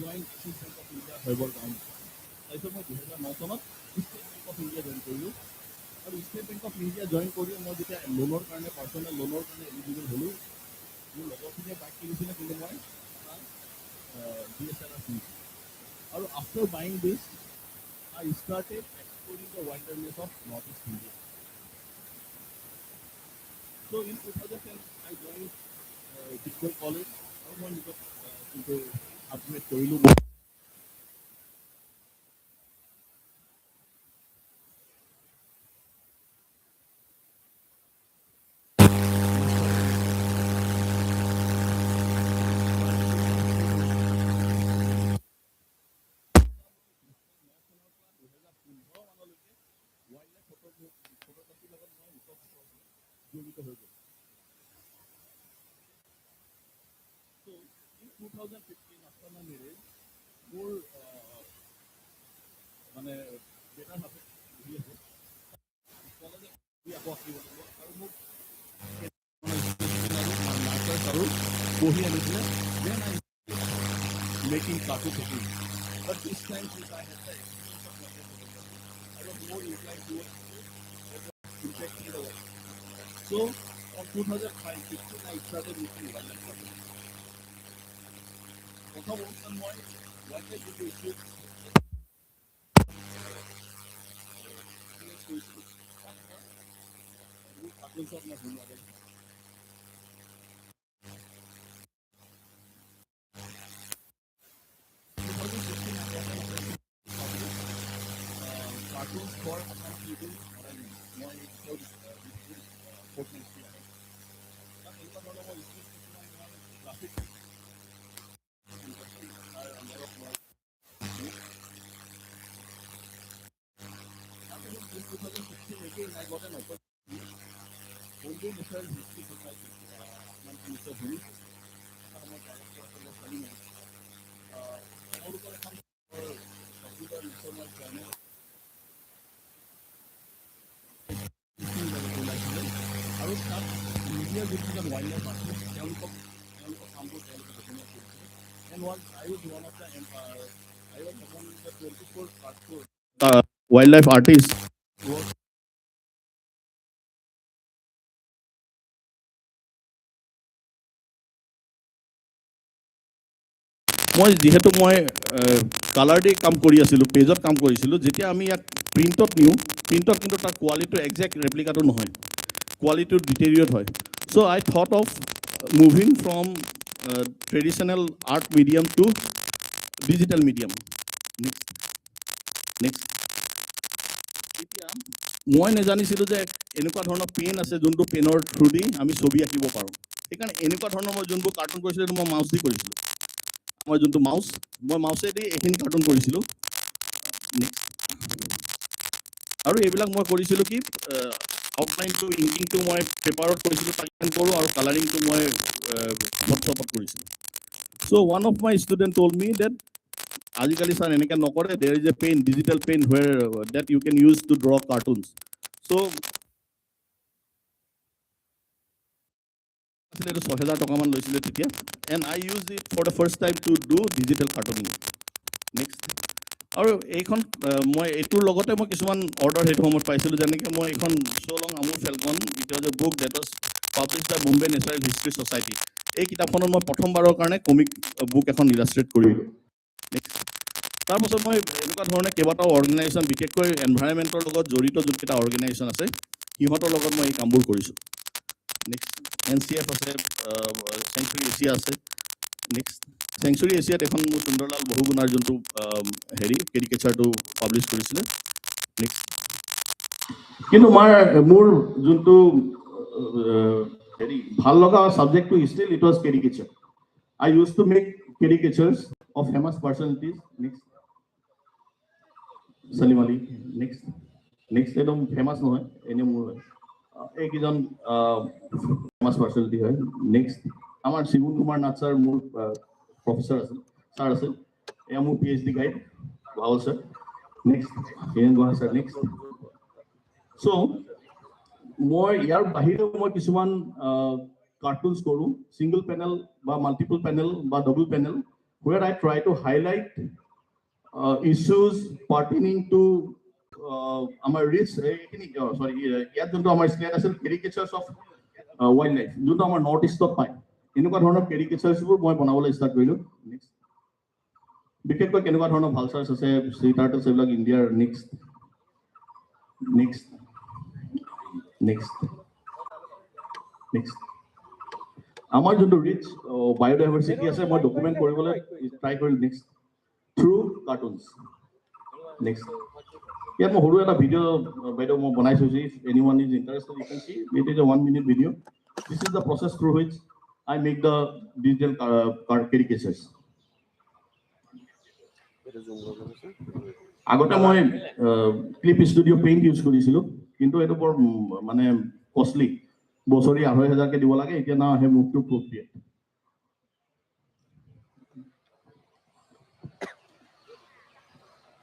Join State Bank of India হেবৰ কাম তাৰপিছত মই 2009 চনত State Bank of India join কৰিলোঁ আৰু State Bank of India join কৰি মই যেতিয়া লোনৰ কাৰণে পাৰ্চনেল লোনৰ কাৰণে এলিজিবল হ'লোঁ মোৰ লগৰখিনিয়ে বাইক কিনিছিলে কিন্তু মই DSLR কিনিছিলোঁ আৰু আফটাৰ বাইং দিছ I started exploring the wilderness of Northeast India. So in 2010 I joined Duilf College আৰু মই নিজক কিন্তু আপগ্ৰেড কৰিলোঁ জড়িত হৈ গ'ল So in 2015 after my marriage মোৰ মানে বেটাৰ হাফে বহি আছে কলেজে আকৌ আহিব লাগিব আৰু মোক মাৰ্কাৰ্ছ আৰু বহি আনিছিলে then I making cartoon cooking but this time since I had the experience of mathematics I was more inclined towards impact in the world so on 2015 I started making wildlife cartoon প্ৰথম অনুষ্ঠান মই wildlife যিটো issue cartoon shop মই ধুনীয়াকৈ cartoons for my children মই graphic again I got an opportunity only Mr. History Society Mr. Duilf my character was telling me how to come for computer research channel আৰু তাত media যিবিলাক wildlife আছে তেওঁলোকক কামবোৰ তেওঁলোকে দেখুৱাই কৰিছে and one I was one of the I was among the 24 cartoon wildlife artists মই যিহেতু মই কালাৰ দি কাম কৰি আছিলোঁ পেজত কাম কৰিছিলোঁ যেতিয়া আমি ইয়াক প্ৰিণ্টত নিওঁ প্ৰিণ্টত কিন্তু তাৰ কোৱালিটিৰ একজেক্ট ৰেপ্লিকাটো নহয় কোৱালিটিটো ডিটেৰিয়ট হয় চ' I thought of moving from traditional art medium to digital medium next এতিয়া মই নাজানিছিলোঁ যে এনেকুৱা ধৰণৰ পেন আছে যোনটো পেনৰ থ্ৰু দি আমি ছবি আঁকিব পাৰোঁ সেইকাৰণে এনেকুৱা ধৰণৰ মই যোনবোৰ কাৰ্টুন কৰিছিলোঁ মই মাউচ দি কৰিছিলোঁ মই যোনটো মই মাউচেদি এইখিনি কাৰ্টুন কৰিছিলোঁ আৰু এইবিলাক মই কৰিছিলোঁ কি আউটলাইনটো ইংকিংটো মই পেপাৰত কৰিছিলোঁ টাইপিং কৰোঁ আৰু কালাৰিংটো মই ফটোশ্বপত কৰিছিলোঁ so' one of my student told me that আজিকালি ছাৰ এনেকৈ নকৰে there is a pen digital pen where that you can use to draw cartoons so' এইটো 6,000 টকামান লৈছিলে তেতিয়া and I use it for the first time to do digital cartooning next আৰু এইখন মই এইটোৰ লগতে মই কিছুমান অৰ্ডাৰ সেইটো সময়ত পাইছিলোঁ যেনেকৈ মই এইখন চলং Amur falcon it was a book that was publish the Bombay natural history society এই কিতাপখনত মই প্ৰথমবাৰৰ কাৰণে কমিক বুক এখন ইলাষ্ট্ৰেট কৰিলোঁ নেক্সট তাৰপাছত মই এনেকুৱা ধৰণে কেইবাটাও অৰ্গেনাইজেশ্যন বিশেষকৈ এনভাইৰনমেণ্টৰ লগত জড়িত যোনকেইটা অৰ্গেনাইজেশ্যন আছে সিহঁতৰ লগত মই এই কামবোৰ কৰিছোঁ নেক্সট NCF আছে চেংচুৰী এছিয়া আছে নেক্সট চেংচুৰী এছিয়াত এখন মোৰ সুন্দৰলাল বহুগুণাৰ যোনটো হেৰি কেৰিকেচাৰটো পাব্লিছ কৰিছিলে নেক্সট কিন্তু মোৰ যোনটো হেৰি ভাল লগা ছাবজেক্টটো still it was caricature I use to make caricatures of famous personalities next Salim Ali next একদম ফেমাছ নহয় এনেই মোৰ হয় এইকেইজন ফেমাছ পাৰ্চনেলিটি হয় নেক্সট আমাৰ শিবুন কুমাৰ নাথ ছাৰ মোৰ প্ৰফেচৰ আছিল ছাৰ আছিল এয়া মোৰ PhD গাইড ভাল sir next Hiren Gohain sir next so' মই ইয়াৰ বাহিৰেও মই কিছুমান কাৰ্টুনছ কৰোঁ ছিংগল পেনেল বা মাল্টিপল পেনেল বা double panel where I try to highlight issues pertaining to our rich, sorry, ইয়াত যোনটো আমাৰ স্লেট আছিল caricatures of wildlife, যোনটো আমাৰ নৰ্থ ইষ্টত পায়, এনেকুৱা ধৰণৰ caricaturesবোৰ মই বনাবলৈ ষ্টাৰ্ট কৰিলোঁ। বিশেষকৈ কেনেকুৱা ধৰণৰ ভালচাৰ্ছ আছে, চি টাৰ্টলছ, এইবিলাক ইণ্ডিয়াৰ। নেক্সট আমাৰ যোনটো ৰিচ বায়োডাইভাৰ্চিটি আছে, মই ডকুমেণ্ট কৰিবলৈ ট্ৰাই কৰিলোঁ। Next through cartoons. নেক্সট ইয়াত মই সৰু এটা ভিডিঅ' বাইদেউ মই বনাইছোঁ। যি এনিৱান is interested, you can see it is a 1 minute video'. This is the process through which I make the digital caricatures। আগতে মই ক্লিপ ষ্টুডিঅ' পেইণ্ট ইউজ কৰিছিলোঁ, কিন্তু এইটো বৰ মানে কষ্টলি, বছৰি 2,500কে দিব লাগে। এতিয়া না আহে মুভ টু প্ৰক্ৰিয়েট।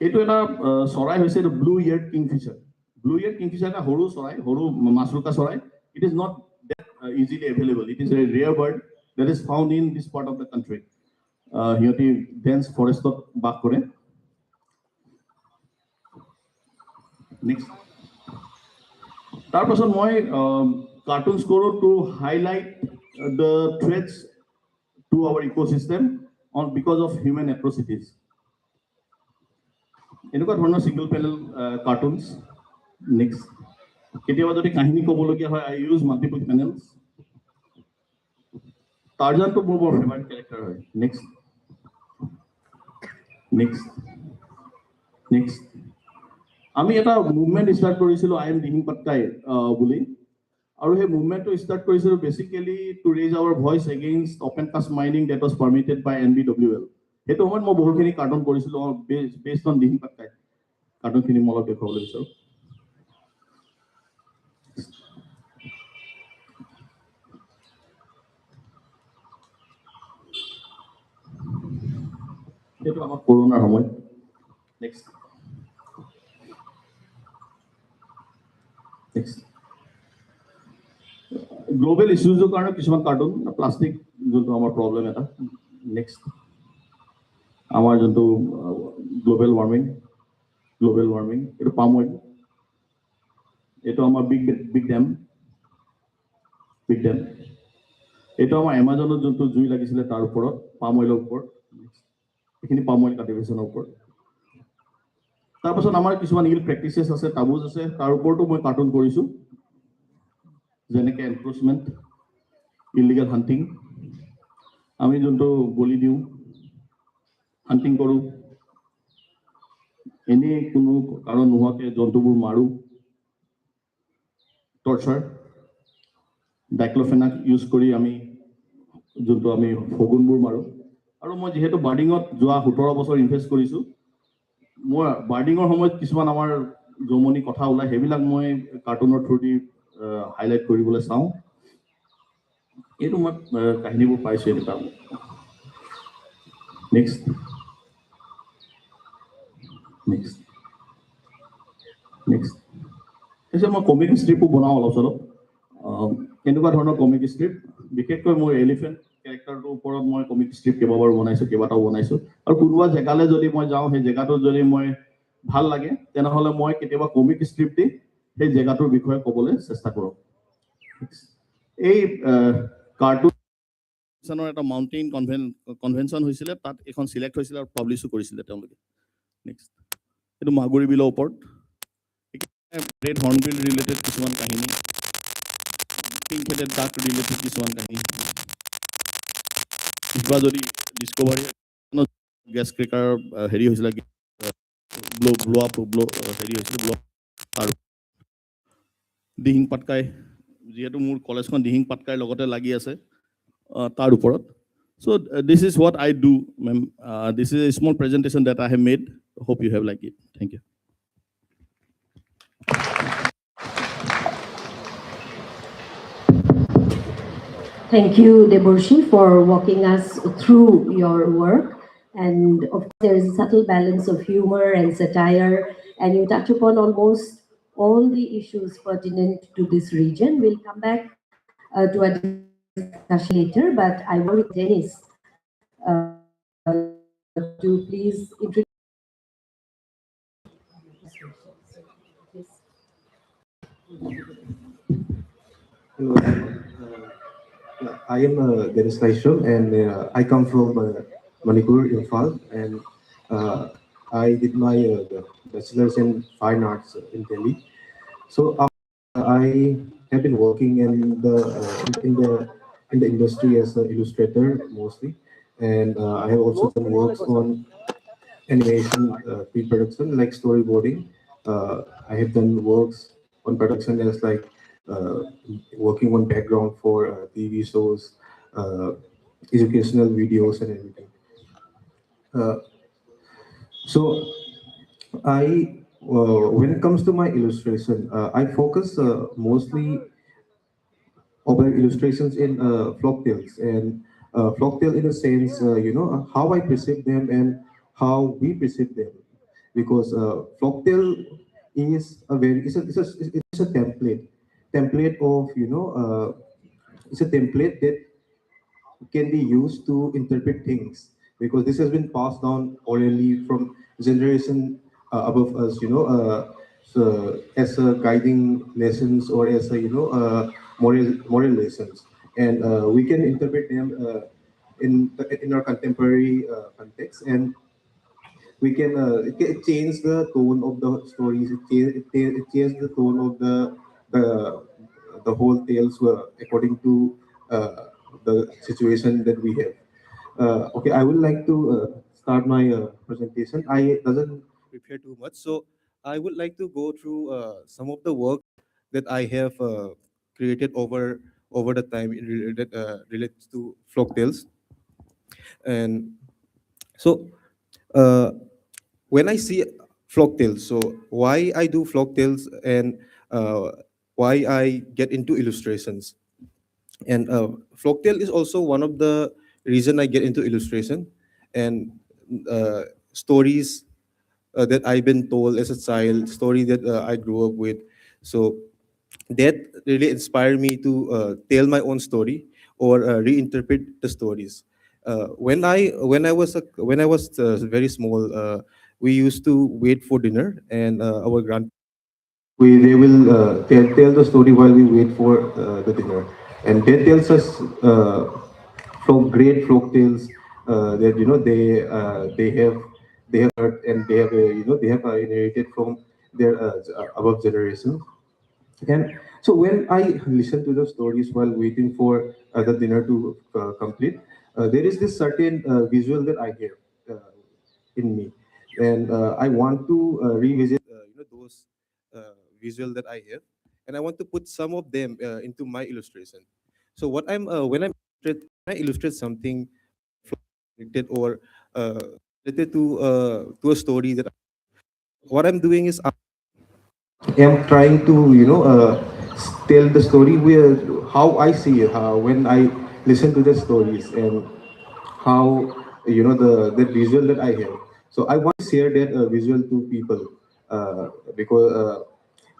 এইটো এটা চৰাই হৈছে, এইটো blue yard kingfisher. Blue yard kingfisher এটা সৰু চৰাই, সৰু মাছৰোকা চৰাই। It is not that easily available. It is a rare bird that is found in this part of the country. সিহঁতি ডেন্স ফৰেষ্টত বাস কৰে। নেক্সট তাৰপাছত মই কাৰ্টুনছ কৰোঁ to highlight the threats to our ecosystem on because of human atrocities. এনেকুৱা ধৰণৰ single panel cartoons. Next কেতিয়াবা যদি কাহিনী ক'বলগীয়া হয়, আই ইউজ মাল্টিপল পেনেলছ। টাৰ্জানটো মোৰ বৰ ফেভাৰিট কেৰেক্টাৰ হয়। নেক্সট আমি এটা মুভমেণ্ট ষ্টাৰ্ট কৰিছিলোঁ, আই এম দিহিং পাটকাই বুলি। আৰু সেই মুভমেণ্টটো ষ্টাৰ্ট কৰিছিলোঁ basically to raise our voice against open cast mining that was permitted by NBWL। সেইটো সময়ত মই বহুখিনি কাৰ্টুন কৰিছিলোঁ বেছড অন দিহিং পাটকাই। কাৰ্টুনখিনি মই অলপ দেখুৱাবলৈ বিচাৰোঁ। সেইটো আমাৰ কৰোণাৰ সময়। নেক্সট গ্ল'বেল ইছ্যুজৰ কাৰণে কিছুমান কাৰ্টুন, প্লাষ্টিক যোনটো আমাৰ প্ৰব্লেম এটা। নেক্সট আমাৰ যোনটো গ্ল'বেল ৱাৰ্মিং, এইটো পাম অইল। এইটো আমাৰ বিগ ডেম। এইটো আমাৰ এমাজনত যোনটো জুই লাগিছিলে তাৰ ওপৰত, পাম অইলৰ ওপৰত। এইখিনি পাম অইল কাল্টিভেশ্যনৰ ওপৰত। তাৰপাছত আমাৰ কিছুমান ইল প্ৰেক্টিচেছ আছে, টাবুজ আছে, তাৰ ওপৰতো মই কাৰ্টুন কৰিছোঁ। যেনেকৈ এনক্ৰচমেণ্ট, ইলিগেল হাণ্টিং, আমি যোনটো বলি দিওঁ, হাণ্টিং কৰোঁ, এনেই কোনো কাৰণ নোহোৱাকৈ জন্তুবোৰ মাৰোঁ, টৰ্চাৰ, ডাইক্ল'ফেনাক ইউজ কৰি আমি যোনটো আমি শগুনবোৰ মাৰোঁ। আৰু মই যিহেতু বাৰ্ডিঙত যোৱা 17 বছৰ ইনভেষ্ট কৰিছোঁ, মই বাৰ্ডিঙৰ সময়ত কিছুমান আমাৰ জমনি কথা ওলায়, সেইবিলাক মই কাৰ্টুনৰ থ্ৰুদি হাইলাইট কৰিবলৈ চাওঁ। এইটো মই কাহিনীবোৰ পাইছোঁ এনেকুৱা। নেক্সট পিছে মই কমিক ষ্ট্ৰিপো বনাওঁ অলপ চলপ। এনেকুৱা ধৰণৰ কমিক ষ্ট্ৰিপ, বিশেষকৈ মোৰ এলিফেণ্ট কেৰেক্টাৰটোৰ ওপৰত মই কমিক ষ্ট্ৰিপ কেইবাটাও বনাইছোঁ। আৰু কোনোবা জেগালৈ যদি মই যাওঁ, সেই জেগাটোত যদি মই ভাল লাগে, তেনেহ'লে মই কেতিয়াবা কমিক ষ্ট্ৰিপ দি সেই জেগাটোৰ বিষয়ে ক'বলৈ চেষ্টা কৰোঁ। এই কাৰ্টুনৰ এটা মাউণ্টেইন কনভেনশ্যন হৈছিলে, তাত এখন চিলেক্ট হৈছিলে আৰু পাব্লিছো কৰিছিলে তেওঁলোকে। নেক্সট এইটো মাগুৰী বিলৰ ওপৰত, ৰেড হৰ্ণবিল ৰিলেটেড কিছুমান কাহিনী, পিংক হেডেড ডাক ৰিলেটেড কিছুমান কাহিনী। কিবা যদি ডিস্কভাৰী গেছ ক্ৰেকাৰ হেৰি হৈছিলে, হেৰি হৈছিলে আৰু দিহিং পাটকাই, যিহেতু মোৰ কলেজখন দিহিং পাটকাইৰ লগতে লাগি আছে, তাৰ ওপৰত। So this is what I do, ma'am. This is a small presentation that I have made. Hope you have liked it. Thank you. Thank you, Deborshi, for walking us through your work. And of course, there is a subtle balance of humor and satire, and you touch upon almost all the issues pertinent to this region. We'll come back to a discussion later, but I work with Dennis to please introduce. Hello, I am Dennis Kaisham, and I come from Manipur, Imphal, and uh, I did my bachelor's in fine arts in Delhi. So I have been working in the industry as an illustrator mostly, and I have also done works on animation pre-production like storyboarding. I have done works on production as like uh, working on background for TV shows, uh, educational videos, and everything. Uh, so when it comes to my illustration, I focus mostly over illustrations in folktales and folktale in a sense, how I perceive them and how we perceive them, because folktale is a very it's a template of it's a template that can be used to interpret things, because this has been passed down orally from generation above us, so as a guiding lessons or as a moral lessons, and we can interpret them in our contemporary context, and we can change the tone of the stories. It change the tone of the the whole tales according to the situation that we have. Okay, I would like to start my presentation. I doesn't prepare too much, so I would like to go through some of the work that I have created over the time that relates to folk tales. And so uh, when I see flock tales, so why I do flock tales, and uh, why I get into illustrations. And flock tale is also one of the reason I get into illustration, and uh, stories that I've been told as a child, story that I grew up with. So that really inspired me to tell my own story or reinterpret the stories. When I was very small, we used to wait for dinner, and our grand we they will tell the story while we wait for the dinner, and they tells us great folk tales that they have heard, and they have they have inherited from their above generation. And so when I listen to the stories while waiting for the dinner to complete, there is this certain visual that I have in me, and I want to revisit those visual that I have, and I want to put some of them into my illustration. So what I'm when I illustrate something related or related to a story that what I'm doing is am trying to tell the story where how I see it, how when I listen to the stories, and how the visual that I have. So I want to share that visual to people, because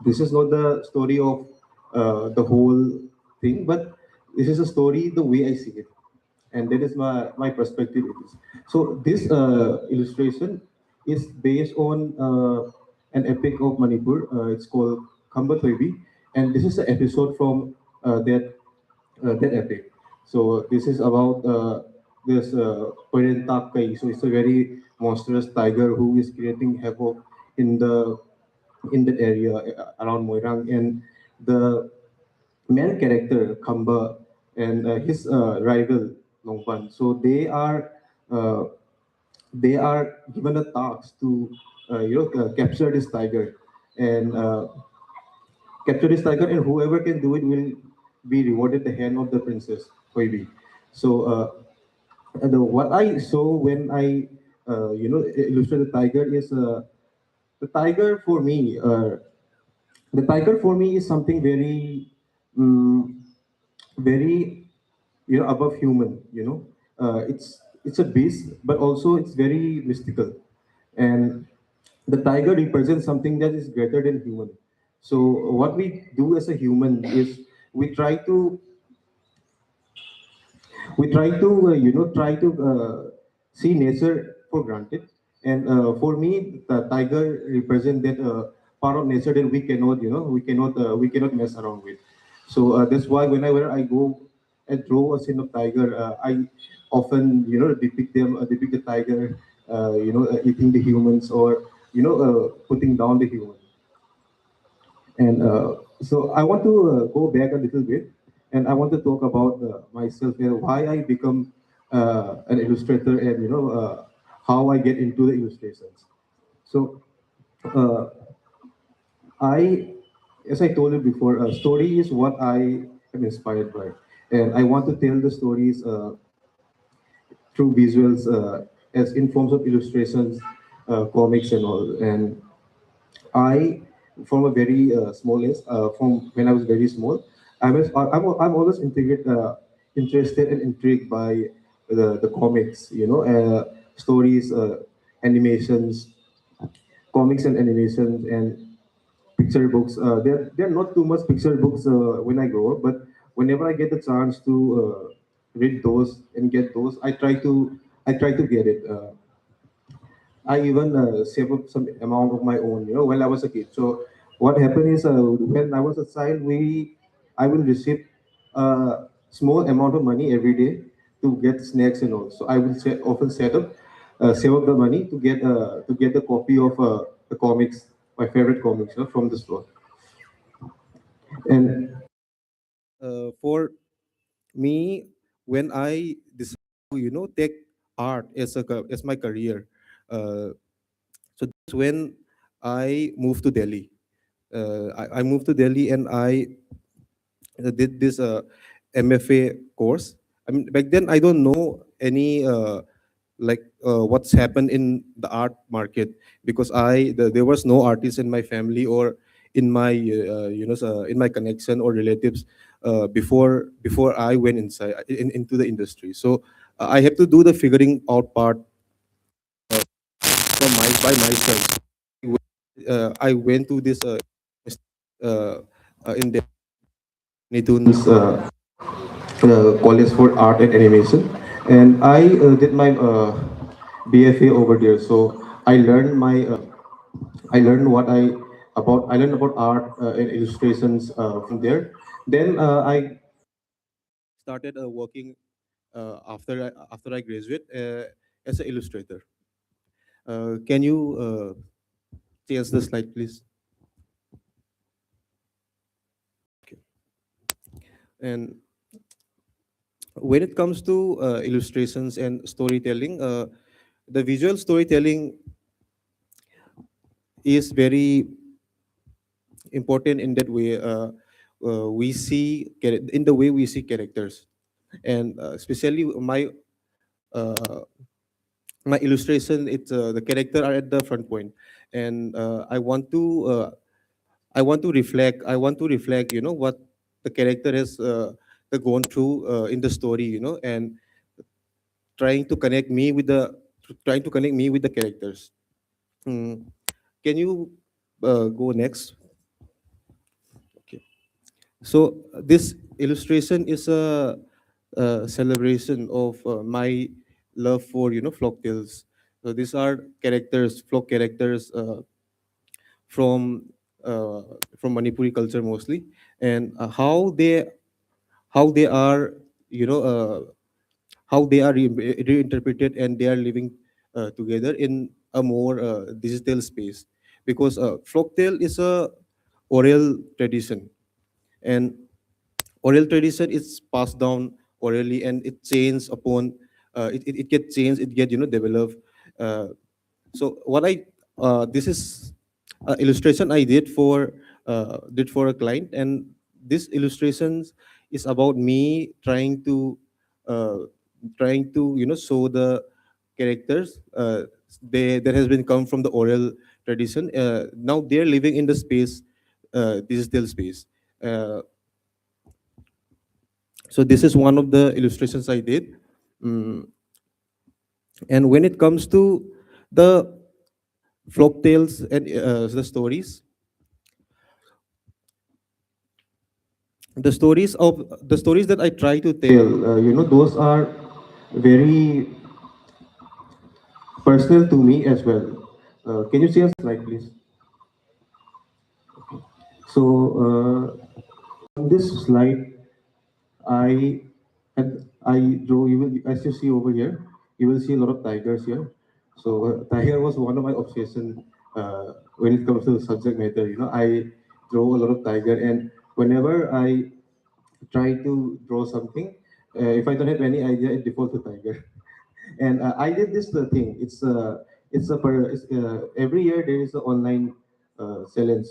this is not the story of the whole thing, but this is a story the way I see it, and that is my perspective. It is. So this illustration is based on an epic of Manipur. It's called Khamba Thoibi, and this is an episode from that epic. So this is about this Parentak Kai. So it's a very monstrous tiger who is creating havoc in the in that area around Moirang, and the main character Khamba and his rival Longpan. So uh, they are given a task to capture this tiger, and and whoever can do it will be rewarded the hand of the princess Hoibi. So what I saw when I illustrate the tiger is the tiger for me. The tiger for me is something very very above human. It's a beast, but also it's very mystical, and the tiger represents something that is greater than human. So what we do as a human is we try to try to see nature for granted. And for me, the tiger represent that part of nature that we cannot, we cannot mess around with. So that's why whenever I go and draw a scene of tiger, I often, depict them, depict the tiger, eating the humans, or putting down the human. And so I want to go back a little bit, and I want to talk about myself and why I become an illustrator, and how I get into the illustrations. So uh, I, as I told you before, story is what I am inspired by, and I want to tell the stories through visuals, as in forms of illustrations, comics, and all. And I, from a very small age, from when I was very small, I'm always interested and intrigued by the comics, stories, animations, comics and animations, and picture books. There are not too much picture books when I grow up, but whenever I get the chance to read those and get those, I try to get it. I even save up some amount of my own, when I was a kid. So what happened is, when I was a child, I will receive a small amount of money every day to get snacks and all. So I will often save up the money to get the copy of the comics, my favorite comics, from the store. And for me, when I decided to, take art as as my career, uh, so that's when I moved to Delhi. I moved to Delhi, and I did this MFA course. I mean, back then I don't know any what's happened in the art market, because there was no artist in my family or in my in my connection or relatives before I went into the industry. So I have to do the figuring out part from my by myself. I went to this uh, in the Nidun's College for Art and Animation, and I did my BFA over there. So I learned I learned about art and illustrations from there. Then I started working after I graduate as an illustrator. Can you change the slide, please? Okay. And when it comes to illustrations and storytelling, the visual storytelling is very important in that way. We see in the way we see characters, and especially uh, my illustration, it's the character are at the front point, and I want to reflect, what the character has gone through in the story, and trying to connect me with the trying to connect me with the characters. Mm. Can you go next? Okay. So this illustration is a celebration of my love for, folk tales. So these are characters, folk characters from uh, from Manipuri culture mostly, and how they are, you know uh, how they are reinterpreted, and they are living together in a more digital space, because folktale is a oral tradition, and oral tradition is passed down orally, and it changes upon it get changed, it get, developed. So what I this is illustration I did for a client, and this illustrations is about me uh, trying to, show the characters they that has been come from the oral tradition. Now they're living in the space, digital space. uh, so this is one of the illustrations I did. Mm, and when it comes to the folk tales and the stories, the stories that I try to tell, those are very personal to me as well. Can you see a slide, please? So on this slide, I I draw. You will, as you see over here, you will see a lot of tigers here. So tiger was one of my obsession when it comes to the subject matter. I draw a lot of tiger, and whenever I try to draw something, if I don't have any idea, it default to tiger. And I did this thing. Every year there is an online challenge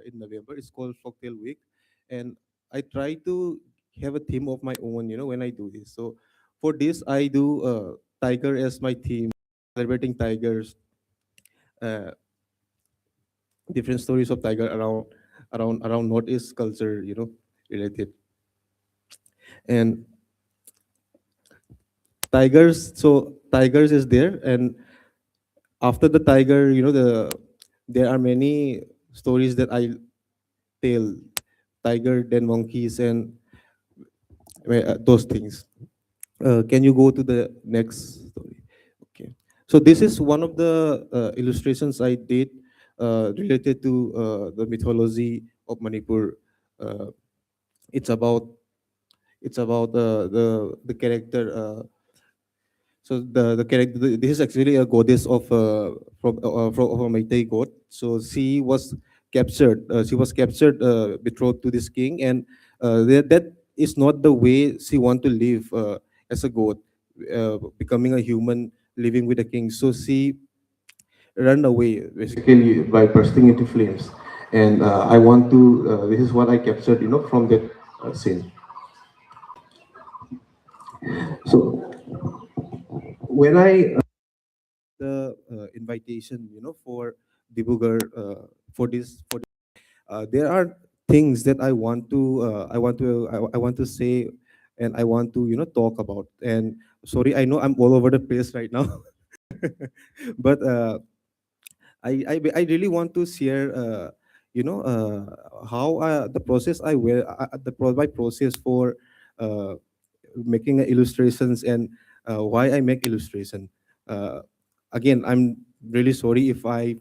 in November. It's called Folktale Week, and I try to have a theme of my own. When I do this. So for this, I do tiger as my theme, celebrating tigers, uh, different stories of tiger around Northeast culture. Related, and tigers. So tigers is there, and after the tiger, there are many stories that I tell. Tiger, then monkeys, and those things. Can you go to the next story? Okay. So this is one of the illustrations I did related to the mythology of Manipur. Uh, it's about the character. So the character. This is actually a goddess from of a Meitei god. So she was captured. She was captured, betrothed to this king, and that is not the way she want to live as a god, becoming a human, living with a king. So she run away basically by bursting into flames, and I want to. This is what I captured, from that scene. So when I the invitation, for Dibugar, there are things that I want to say, and I want to talk about. And sorry, I know I'm all over the place right now, but I really want to share, how the process I will my process for uh, making illustrations, and why I make illustration. Uh, Again, I'm really sorry if I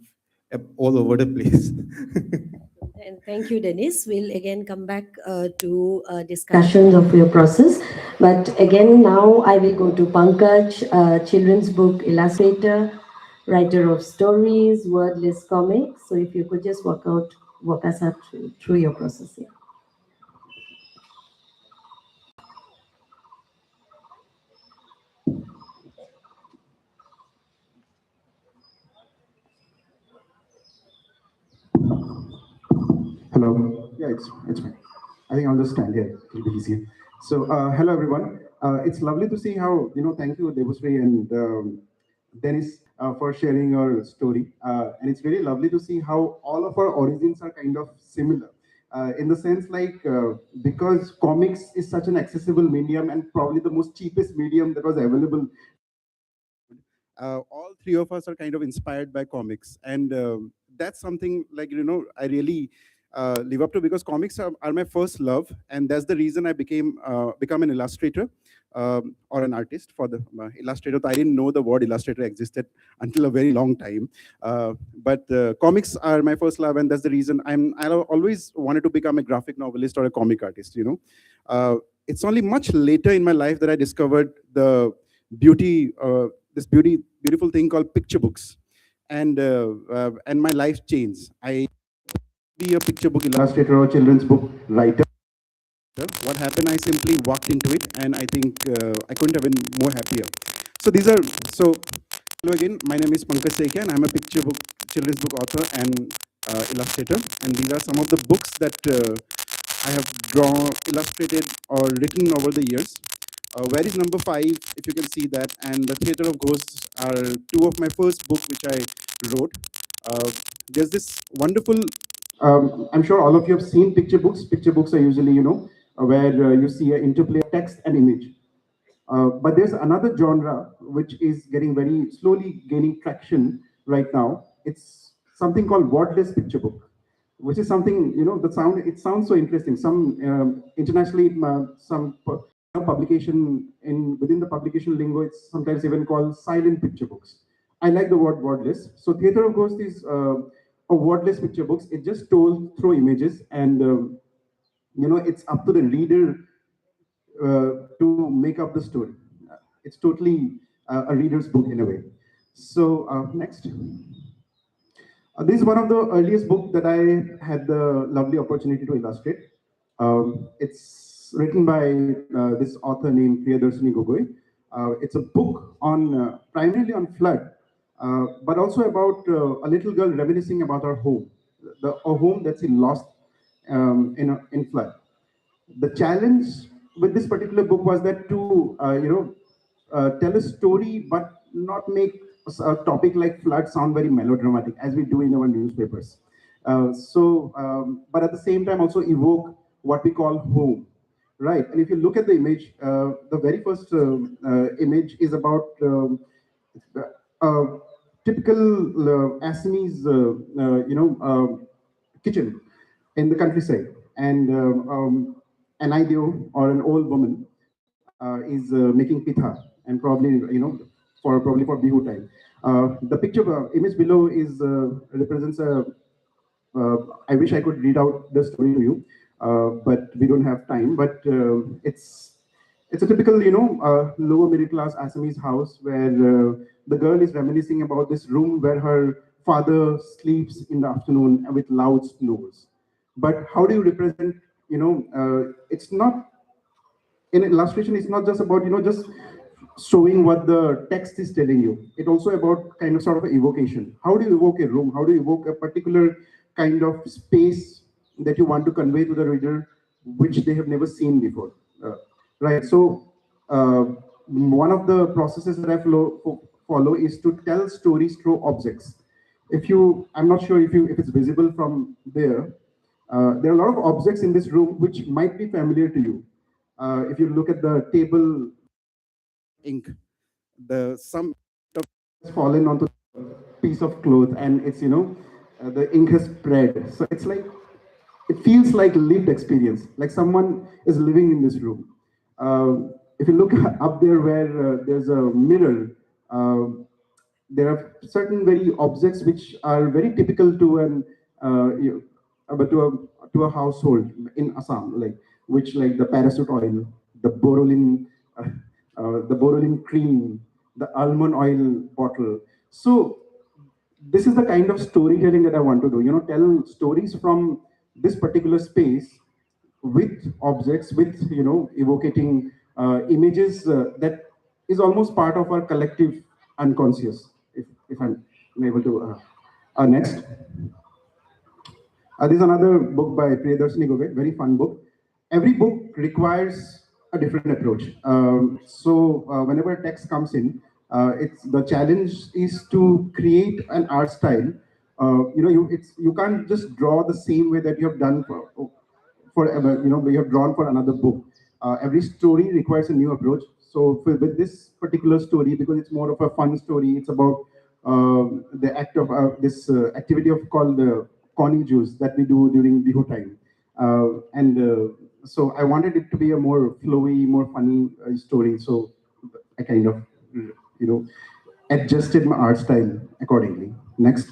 am all over the place. And thank you, Dennis. We'll again come back to discussions of your process. But again, now I will go to Pankaj, children's book illustrator, writer of stories, wordless comics. So if you could just walk us up through your process here. Hello. Yeah, it's me. I think I'll just stand here. It'll be easier. So, hello everyone. It's lovely to see how Thank you, Debusri and Dennis, for sharing your story. And it's really lovely to see how all of our origins are kind of similar. In the sense, like, because comics is such an accessible medium and probably the most cheapest medium that was available, all three of us are kind of inspired by comics, and that's something, like, I really live up to, because comics are my first love, and that's the reason I become an illustrator, or an artist for the illustrator. I didn't know the word illustrator existed until a very long time, but comics are my first love, and that's the reason I always wanted to become a graphic novelist or a comic artist. It's only much later in my life that I discovered the beauty beautiful thing called picture books, and my life changed. I be a picture book illustrator or children's book writer. What happened, I simply walked into it, and I think I couldn't have been more happier. So hello again, my name is Pankaj Sekia, and I'm a children's book author and illustrator, and these are some of the books that I have drawn, illustrated, or written over the years. Where is number 5, if you can see that, and The Theatre of Ghosts are two of my first book which I wrote. There's this wonderful. I'm sure all of you have seen picture books. Picture books are usually, where you see an interplay of text and image. But there's another genre which is getting very slowly gaining traction right now. It's something called wordless picture book, which is something, it sounds so interesting. Some internationally, some publication within the publication lingo, it's sometimes even called silent picture books. I like the word wordless. So Theatre of Ghosts is a wordless picture books. It just told through images, and it's up to the reader to make up the story. It's totally a reader's book in a way. So next. This is one of the earliest books that I had the lovely opportunity to illustrate. It's written by this author named Priyadarsini Gogoi. It's a book on primarily on flood, but also about a little girl reminiscing about her home, a home that's lost in flood. The challenge with this particular book was that to tell a story but not make a topic like flood sound very melodramatic as we do in our newspapers. But at the same time also evoke what we call home, right? And if you look at the image, the very first image is about uh, typical Assamese, kitchen in the countryside, and an ideal or an old woman is making pitha, and probably probably for Bihu time. The picture image below is represents a. I wish I could read out the story to you, but we don't have time. But it's a typical, lower middle class Assamese house where the girl is reminiscing about this room where her father sleeps in the afternoon with loud snores. But how do you represent? It's not in illustration. It's not just about just showing what the text is telling you. It also about kind of sort of evocation. How do you evoke a room? How do you evoke a particular kind of space that you want to convey to the reader, which they have never seen before? Right. So one of the processes that I follow is to tell stories through objects. I'm not sure if it's visible from there. There are a lot of objects in this room which might be familiar to you. If you look at the table, ink, some has fallen onto a piece of cloth, and it's the ink has spread. So it's like it feels like lived experience, like someone is living in this room. If you look up there where there's a mirror, there are certain very objects which are very typical to to a household in Assam, like the parachute oil, the borolin cream, the almond oil bottle. So this is the kind of storytelling that I want to do. Tell stories from this particular space with objects, with evocating images that is almost part of our collective unconscious. If I'm able to. Next. This is another book by Priyadarsini Gogoi, very fun book. Every book requires a different approach. Whenever a text comes in, it's the challenge is to create an art style. You can't just draw the same way that you have done forever. You have drawn for another book. Every story requires a new approach. So with this particular story, because it's more of a fun story, it's about the act of this activity of called the Connie juice that we do during Bihu time. So I wanted it to be a more flowy, more funny story. So I kind of, adjusted my art style accordingly. Next.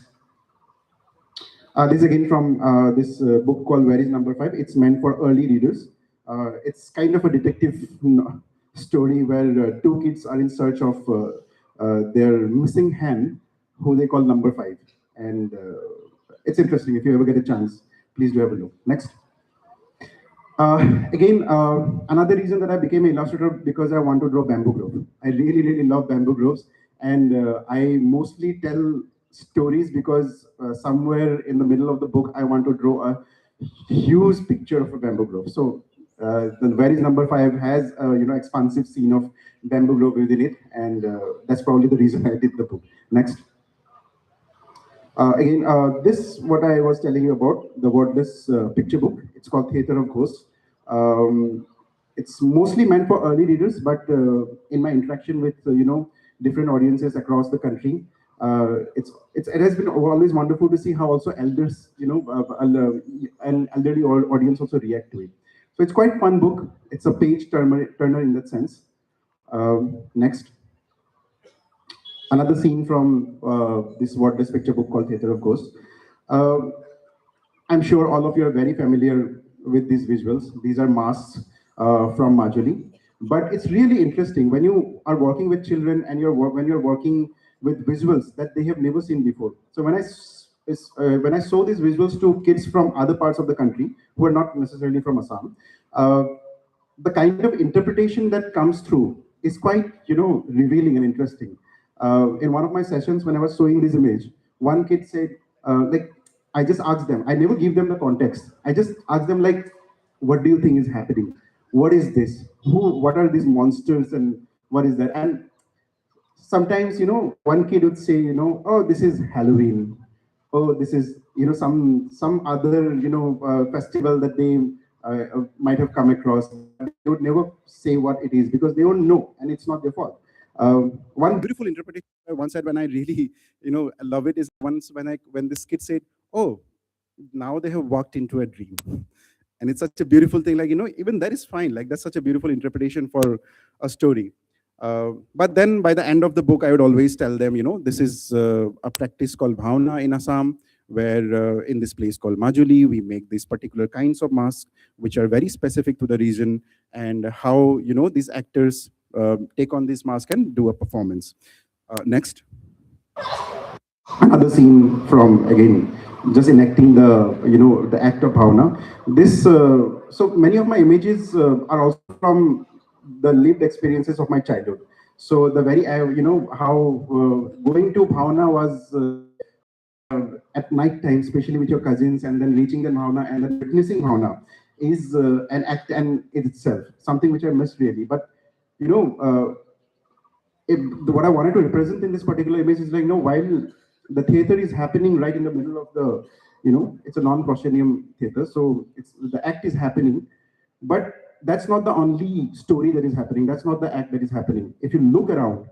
This is again from this book called Where is Number 5? It's meant for early readers. It's kind of a detective story where two kids are in search of their missing hand, who they call Number 5. And it's interesting. If you ever get a chance, please do have a look. Next. Another reason that I became an illustrator because I want to draw bamboo grove. I really, really love bamboo groves, and I mostly tell stories because somewhere in the middle of the book I want to draw a huge picture of a bamboo grove. So the Where is Number 5 has a expansive scene of bamboo grove within it, and that's probably the reason I did the book. Next. This what I was telling you about, the wordless picture book. It's called Theatre of Ghosts. It's mostly meant for early readers, but in my interaction with different audiences across the country, it has been always wonderful to see how also elders, an elderly audience also react to it. So it's quite fun book. It's a turner in that sense. Next, another scene from this wordless picture book called Theatre of Ghosts. Uh, I'm sure all of you are very familiar with these visuals. These are masks from Majuli. But it's really interesting when you are working with children and when you're working with visuals that they have never seen before. So when I show these visuals to kids from other parts of the country who are not necessarily from Assam, uh, the kind of interpretation that comes through is quite, revealing and interesting. In one of my sessions, when I was showing this image, one kid said, like, I just asked them, I never give them the context. I just asked them, like, what do you think is happening? What is this? What are these monsters and what is that? And sometimes, one kid would say, oh, this is Halloween. Oh, this is, some other, festival that they might have come across. They would never say what it is because they don't know and it's not their fault. One beautiful interpretation I once had when I really, love it is once when this kid said, oh, now they have walked into a dream. And it's such a beautiful thing, like, even that is fine, like that's such a beautiful interpretation for a story. But then by the end of the book I would always tell them, this is a practice called bhavna in Assam, where in this place called Majuli we make these particular kinds of masks which are very specific to the region, and how these actors take on this mask and do a performance. Next, another scene from, again, just enacting the act of bhavna. This So many of my images are also from the lived experiences of my childhood. So the very how going to bhavna was at night time, especially with your cousins, and then reaching the bhavna and then witnessing bhavna is an act and itself, something which I miss really. But you know what I wanted to represent in this particular image is, like, while the theater is happening right in the middle of the, it's a non-proscenium theater, so the act is happening, but that's not the only story that is happening. That's not the act that is happening. If you look around,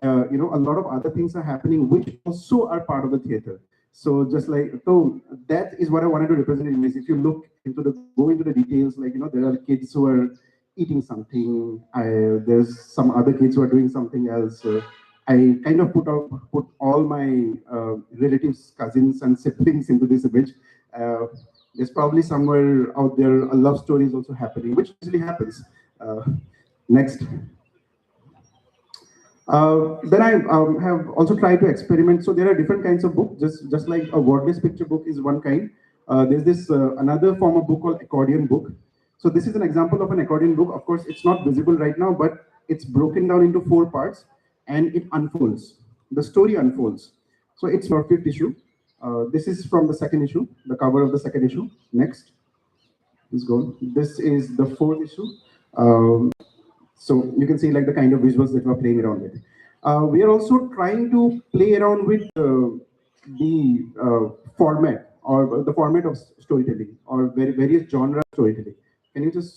a lot of other things are happening which also are part of the theater. So that is what I wanted to represent in this. If you go into the details, like, there are kids who are eating something. There's some other kids who are doing something else. I kind of put all my relatives, cousins, and siblings into this image. Uh, there's probably somewhere out there a love story is also happening, which usually happens. Uh, Next. Then I have also tried to experiment. So there are different kinds of books, just like a wordless picture book is one kind. There's this another form of book called accordion book. So this is an example of an accordion book. Of course, it's not visible right now, but it's broken down into 4 parts and it unfolds. The story unfolds. So it's our 5th issue. This is from the 2nd issue, the cover of the 2nd issue. Next, let's go. This is the 4th issue. So you can see, like, the kind of visuals that we're playing around with. We are also trying to play around with the format, or the format of storytelling, or various genre storytelling. Can you just